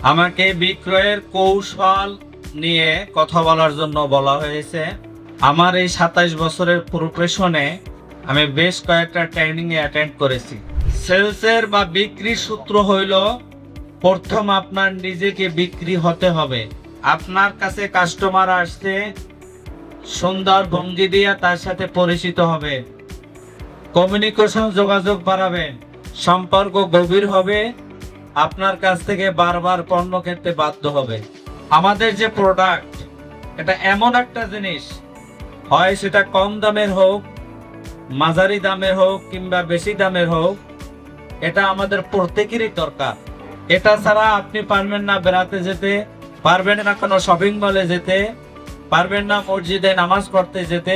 আমাকে বিক্রয়ের কৌশল নিয়ে কথা বলার জন্য বলা হয়েছে। আমার এই 27 বছরের প্রফেশনে আমি বেশ কয়েকটা ট্রেনিং এ অ্যাটেন্ড করেছি। সেলসের বা বিক্রির সূত্র হইল, প্রথম আপনার নিজেকে বিক্রি হতে হবে। আপনার কাছে কাস্টমার আসছে, সুন্দর ভঙ্গি দিয়ে তার সাথে পরিচিত হবে, কমিউনিকেশন যোগাযোগ বাড়াবেন, সম্পর্ক গভীর হবে, আপনার কাছ থেকে বারবার পণ্য কিনতে বাধ্য হবে। আমাদের যে প্রোডাক্ট, এটা এমন একটা জিনিস, হয় সেটা কম দামের হোক, মাঝারি দামের হোক কিংবা বেশি দামের হোক, এটা আমাদের প্রত্যেকেরই দরকার। এটা ছাড়া আপনি পারবেন না বেড়াতে যেতে, পারবেন না কোনো শপিং মলে যেতে, পারবেন না মসজিদে নামাজ পড়তে যেতে,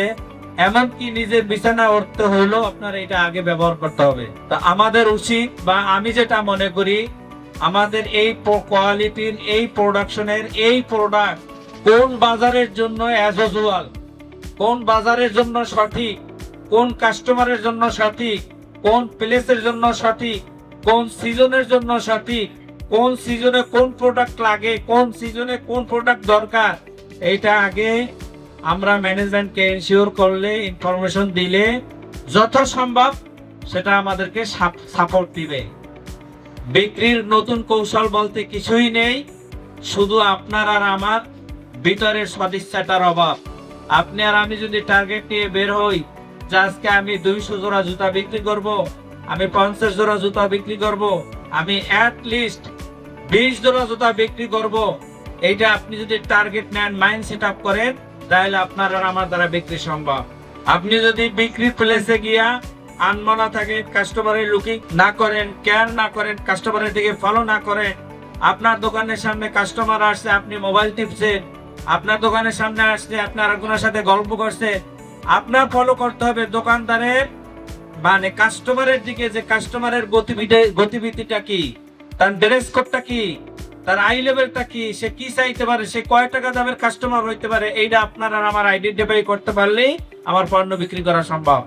এমনকি নিজের বিছানা উঠতে হলেও আপনার এটা আগে ব্যবহার করতে হবে। তা আমাদের উচিত, বা আমি যেটা মনে করি, আমাদের এই কোয়ালিটির, এই প্রোডাকশনের এই প্রোডাক্ট কোন বাজারের জন্য অ্যাজ ইউজুয়াল, কোন বাজারের জন্য সঠিক, কোন কাস্টমারের জন্য সঠিক, কোন প্লেসের জন্য সঠিক, কোন সিজনের জন্য সঠিক, কোন সিজনে কোন প্রোডাক্ট লাগে, কোন সিজনে কোন প্রোডাক্ট দরকার, এইটা আগে আমরা ম্যানেজমেন্টকে এনশিওর করলে, ইনফরমেশন দিলে যথাসম্ভব সেটা আমাদেরকে সাপোর্ট দিবে। বিক্রির নতুন কৌশল বলতে কিছুই নেই, শুধু আপনার আর আমার ভিতরের সদিচ্ছাটার অভাব। আপনি আর আমি যদি টার্গেট নিয়ে বের হই যে আজকে আমি 200 জোড়া জুতা বিক্রি করব, আমি 50 জোড়া জুতা বিক্রি করব, আমি অ্যাট লিস্ট 20 জোড়া জুতা বিক্রি করব, এইটা আপনি যদি টার্গেট নেন, মাইন্ড সেট আপ করেন, তাহলে আপনার আর আমার দ্বারা বিক্রি সম্ভব। আপনি যদি বিক্রির প্লেসে গিয়া আনমনা থাকে, কাস্টমারের লুকিং না করেন, কেয়ার না করেন, কাস্টমারের দিকে ফলো না করেন, আপনার দোকানের সামনে কাস্টমার আসছে, আপনি মোবাইল টিপছেন, আপনার দোকানের সামনে আসছে, আপনার একজনের সাথে গল্প করছে, আপনার ফলো করতে হবে দোকানদারের, মানে কাস্টমারের দিকে, যে কাস্টমারের গতিবিধিটা কি, তার ড্রেস কোডটা কি, তার আই লেভেলটা কি, সে কি চাইতে পারে, সে কয় টাকা দামের কাস্টমার হইতে পারে, এইটা আপনার আর আমার আইডেন্টিফাই করতে পারলেই আমার পণ্য বিক্রি করা সম্ভব।